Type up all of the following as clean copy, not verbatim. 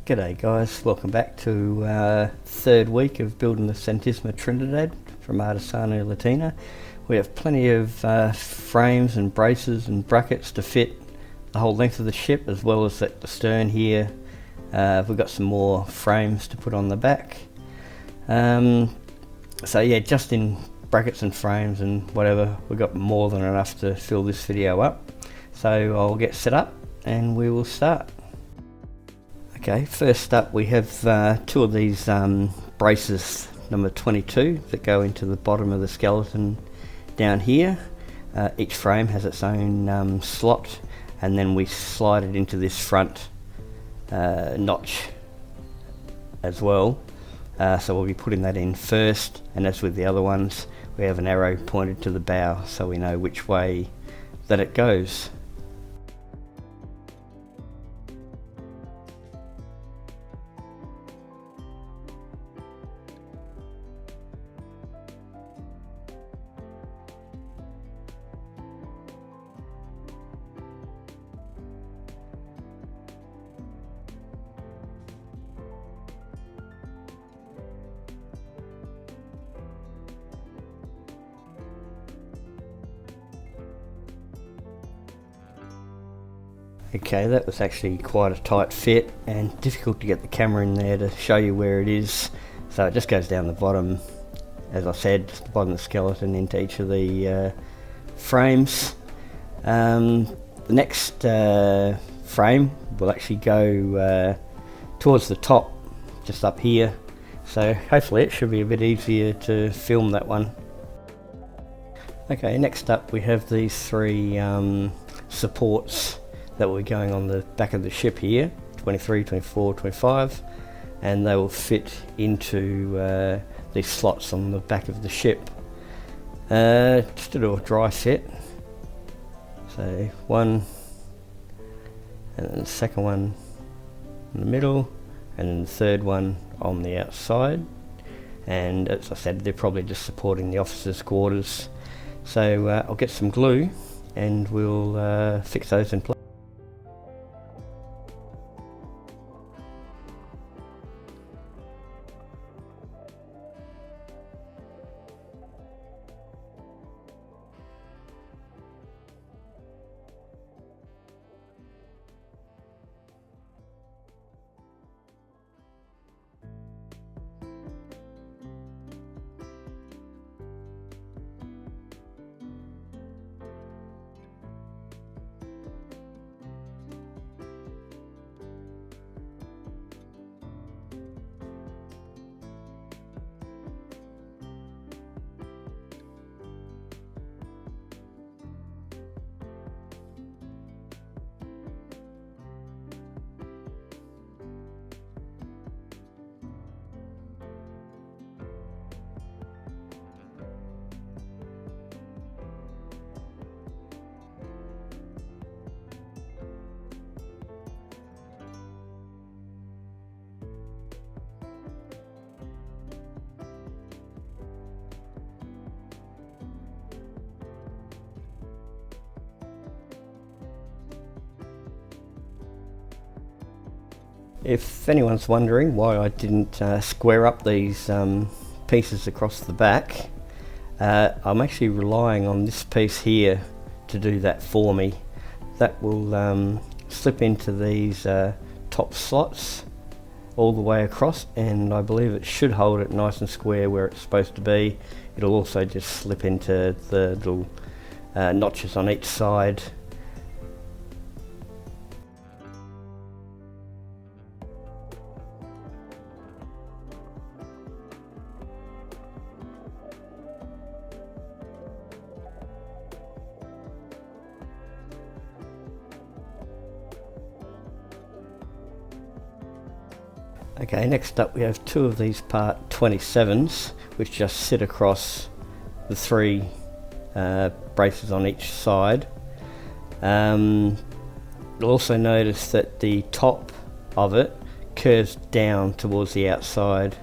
G'day guys, welcome back to third week of building the Santisima Trinidad from Artesania, Latina. We have plenty of frames and braces and brackets to fit the whole length of the ship, as well as at the stern here. We've got some more frames to put on the back. So yeah, just in brackets and frames and whatever, we've got more than enough to fill this video up. So I'll get set up and we will start. Okay, first up we have two of these braces, number 22, that go into the bottom of the skeleton down here. Each frame has its own slot, and then we slide it into this front notch as well. So we'll be putting that in first, and as with the other ones, we have an arrow pointed to the bow so we know which way that it goes. Okay, that was actually quite a tight fit and difficult to get the camera in there to show you where it is. So it just goes down the bottom, as I said, just the bottom of the skeleton into each of the frames. The next frame will actually go towards the top, just up here. So hopefully it should be a bit easier to film that one. Okay, next up we have these three supports that will be going on the back of the ship here, 23, 24, 25, and they will fit into these slots on the back of the ship. Just to do a dry fit, so one, and then the second one in the middle, and then the third one on the outside. And as I said, they're probably just supporting the officers' quarters. So I'll get some glue and we'll fix those in place. If anyone's wondering why I didn't square up these pieces across the back, I'm actually relying on this piece here to do that for me. That will slip into these top slots all the way across, and I believe it should hold it nice and square where it's supposed to be. It'll also just slip into the little notches on each side. Okay, next up we have two of these part 27s, which just sit across the three braces on each side. You'll also notice that the top of it curves down towards the outside.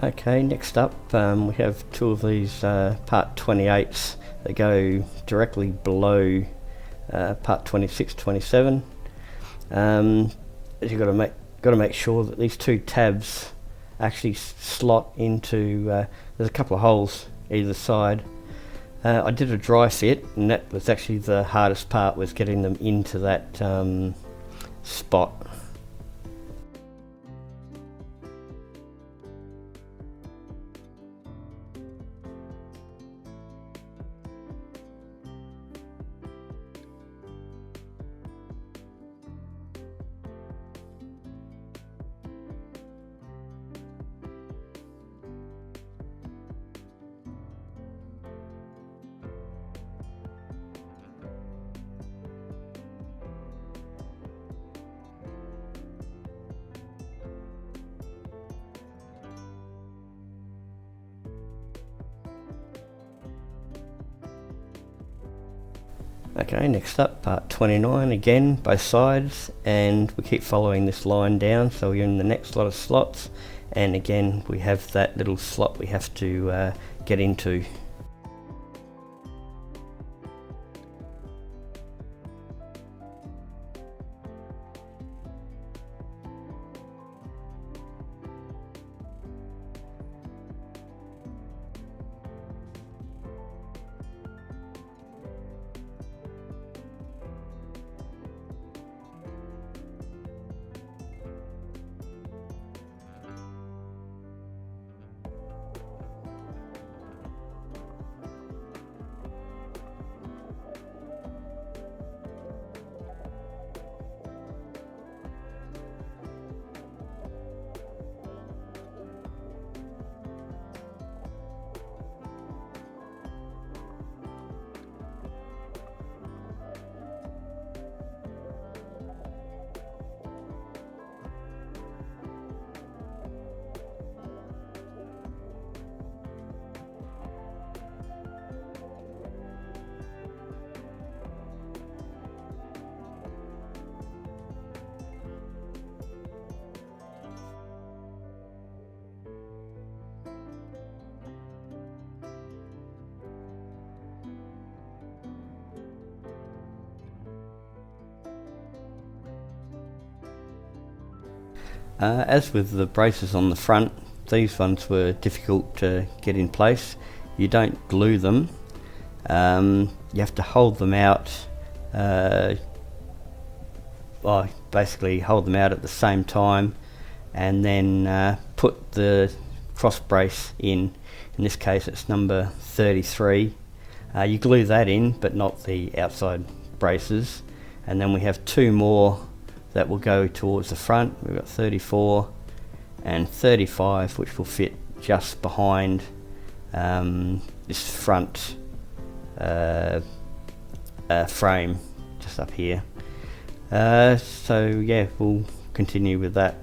Okay, next up we have two of these part 28s that go directly below part 26, 27. You've got to make sure that these two tabs actually slot into. There's a couple of holes either side. I did a dry fit, and that was actually the hardest part, was getting them into that spot. Okay, next up, part 29, again, both sides, and we keep following this line down, so we're in the next lot of slots, and again, we have that little slot we have to get into. As with the braces on the front, these ones were difficult to get in place. You don't glue them, you have to hold them out, basically hold them out at the same time, and then put the cross brace in. In this case it's number 33. You glue that in, but not the outside braces, and then we have two more that will go towards the front. We've got 34 and 35, which will fit just behind this front frame, just up here. So yeah, we'll continue with that.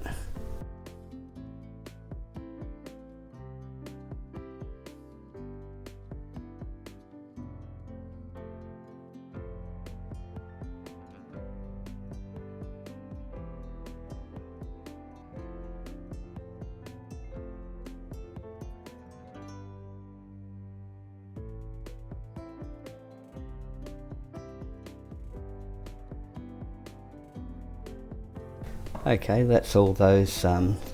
Okay, that's all those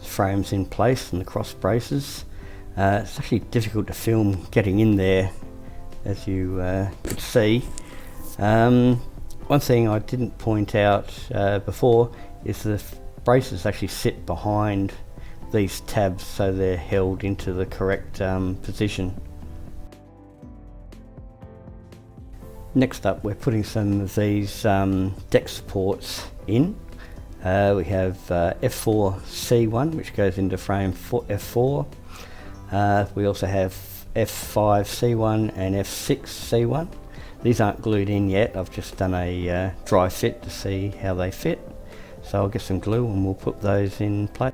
frames in place and the cross braces. It's actually difficult to film getting in there, as you could see. One thing I didn't point out before is the braces actually sit behind these tabs, so they're held into the correct position. Next up, we're putting some of these deck supports in. We have F4C1, which goes into frame F4. We also have F5C1 and F6C1. These aren't glued in yet. I've just done a dry fit to see how they fit. So I'll get some glue and we'll put those in place.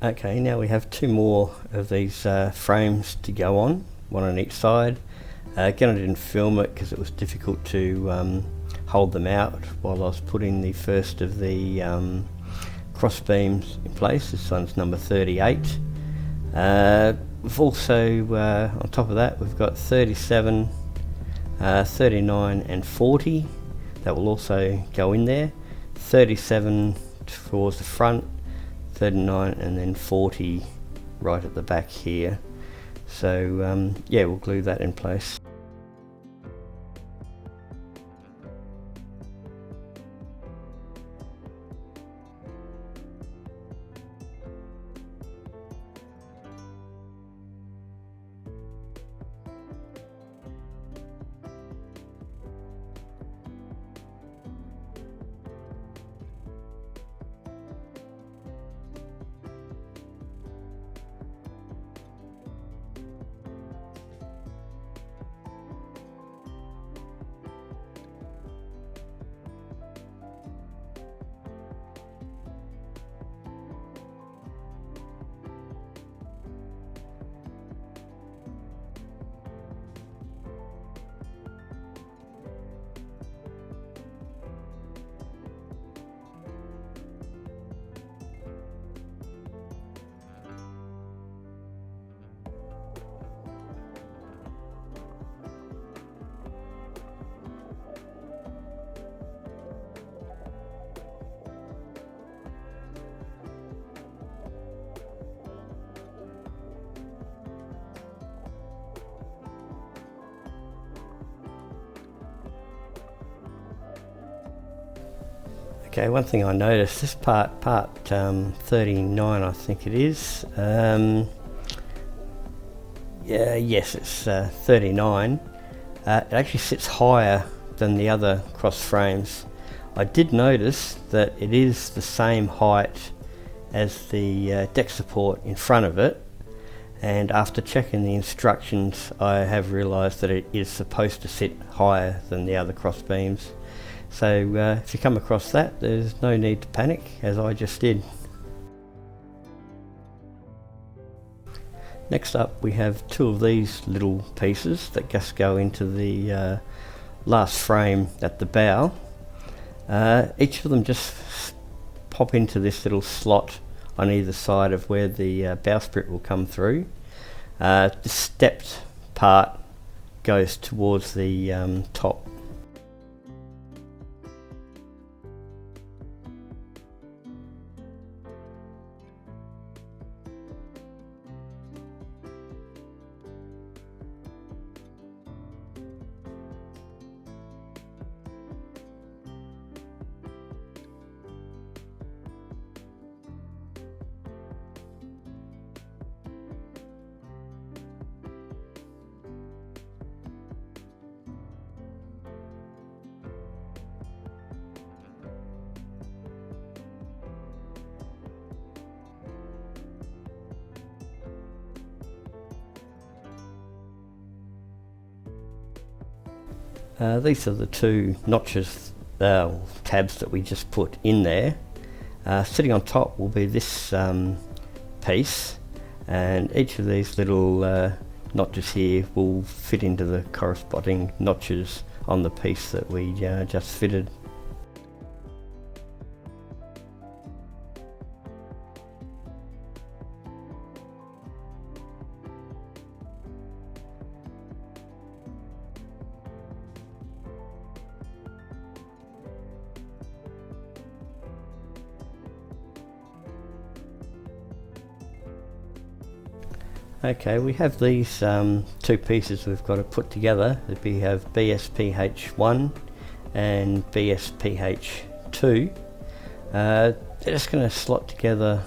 Okay, now we have two more of these frames to go on, one on each side. Again, I didn't film it because it was difficult to hold them out while I was putting the first of the cross beams in place. This one's number 38. We've also, on top of that, we've got 37, 39 and 40. That will also go in there. 37 towards the front, 39 and then 40 right at the back here. So yeah, we'll glue that in place. Okay, one thing I noticed, this part 39 I think it is, yes it's 39, it actually sits higher than the other cross frames. I did notice that it is the same height as the deck support in front of it, and after checking the instructions I have realised that it is supposed to sit higher than the other cross beams. So if you come across that, there's no need to panic, as I just did. Next up we have two of these little pieces that just go into the last frame at the bow. Each of them just pop into this little slot on either side of where the bowsprit will come through. The stepped part goes towards the top. These are the two notches, tabs that we just put in there. Sitting on top will be this piece, and each of these little notches here will fit into the corresponding notches on the piece that we just fitted. Okay, we have these two pieces we've got to put together. We have BSPH1 and BSPH2. They're just going to slot together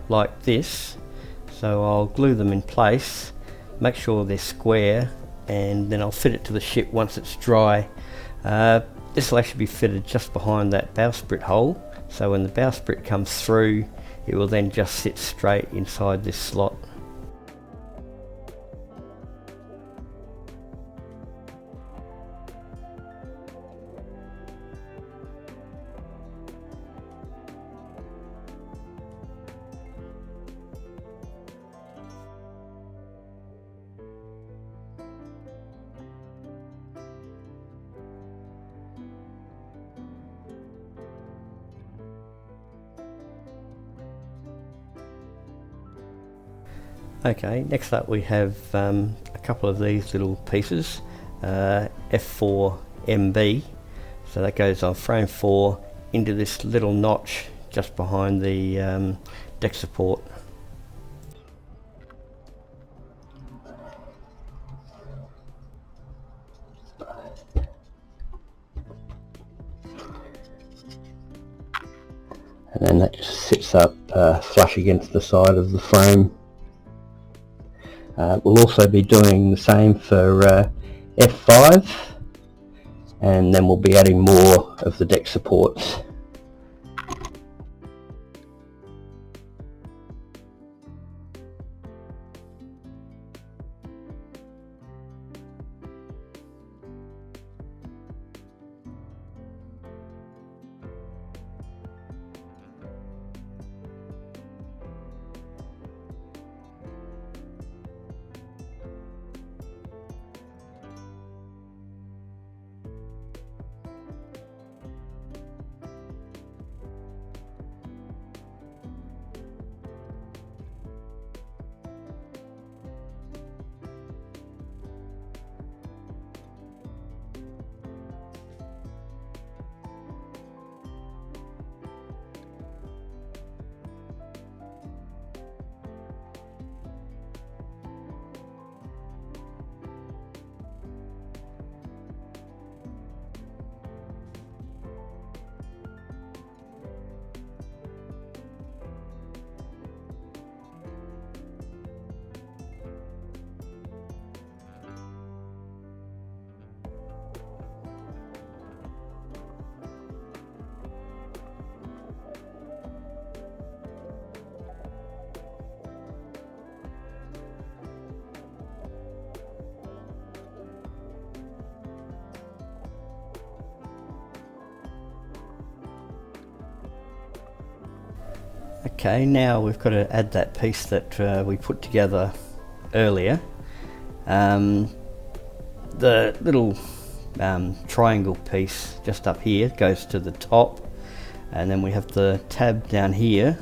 like this, so I'll glue them in place, make sure they're square, and then I'll fit it to the ship once it's dry. This will actually be fitted just behind that bowsprit hole, so when the bowsprit comes through it will then just sit straight inside this slot. Okay, next up we have a couple of these little pieces, F4MB, so that goes on frame 4 into this little notch just behind the deck support. And then that just sits up flush against the side of the frame. We'll also be doing the same for F5, and then we'll be adding more of the deck supports. Okay, now we've got to add that piece that we put together earlier. The little triangle piece just up here goes to the top, and then we have the tab down here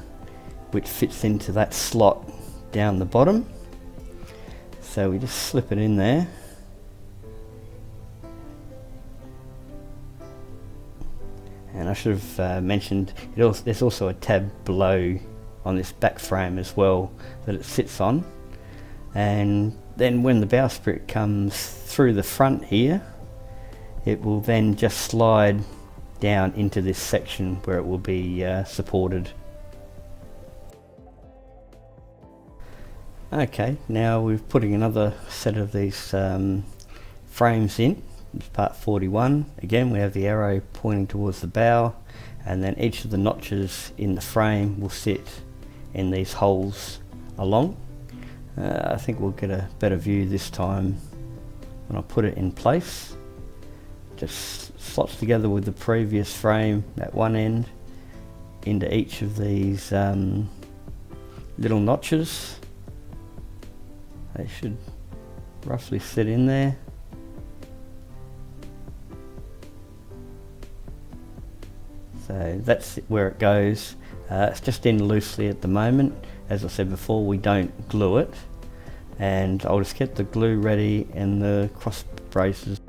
which fits into that slot down the bottom. So we just slip it in there. And I should have mentioned, there's also a tab below on this back frame as well that it sits on. And then when the bowsprit comes through the front here, it will then just slide down into this section where it will be supported. Okay, now we're putting another set of these frames in. It's part 41. Again, we have the arrow pointing towards the bow, and then each of the notches in the frame will sit in these holes along. I think we'll get a better view this time when I put it in place. Just slots together with the previous frame at one end into each of these little notches. They should roughly sit in there. So that's where it goes. It's just in loosely at the moment. As I said before, we don't glue it. And I'll just get the glue ready and the cross braces.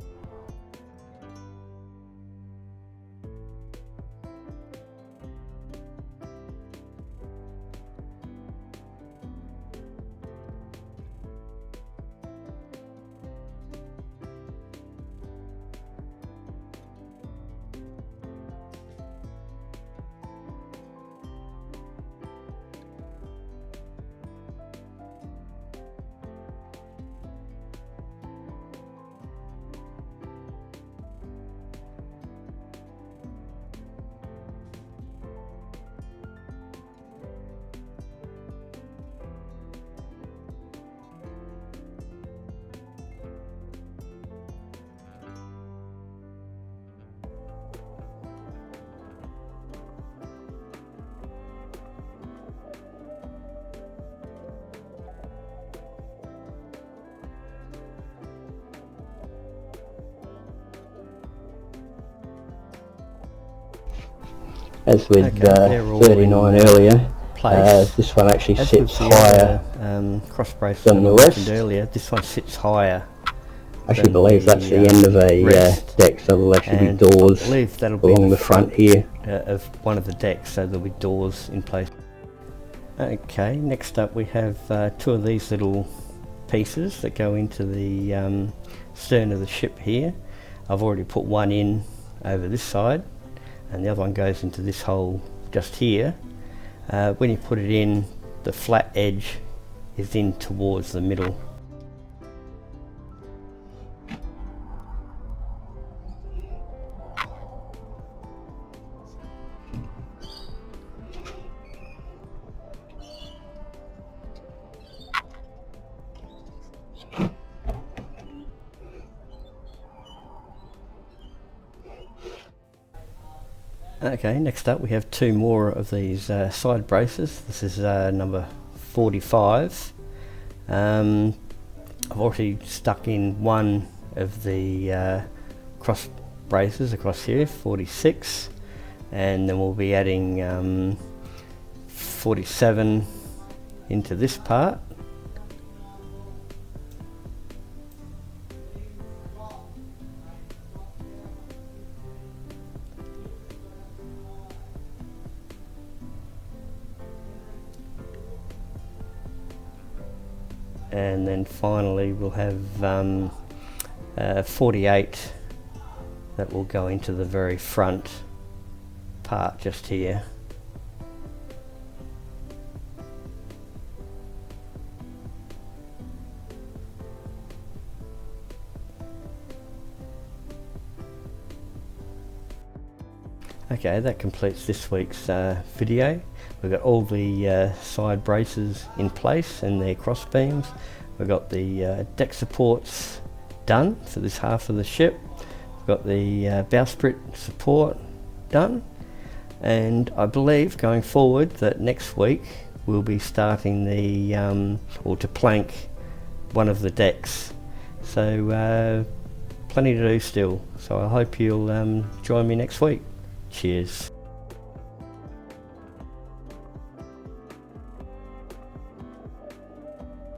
As with 39 earlier, place. This one actually As sits with the higher other, cross brace than that I the mentioned rest. earlier. This one sits higher. I actually believe that's the end of a deck, so there'll actually be doors I believe that'll along be the front here. Of one of the decks, so there'll be doors in place. Okay, next up we have two of these little pieces that go into the stern of the ship here. I've already put one in over this side, and the other one goes into this hole just here. When you put it in, the flat edge is in towards the middle. Okay, next up we have two more of these side braces. This is number 45. I've already stuck in one of the cross braces across here, 46, and then we'll be adding 47 into this part. And then finally we'll have 48 that will go into the very front part just here. Okay, that completes this week's video. We've got all the side braces in place and their cross beams. We've got the deck supports done for this half of the ship. We've got the bowsprit support done, and I believe going forward that next week we'll be starting the or to plank one of the decks. So plenty to do still. So I hope you'll join me next week. Cheers.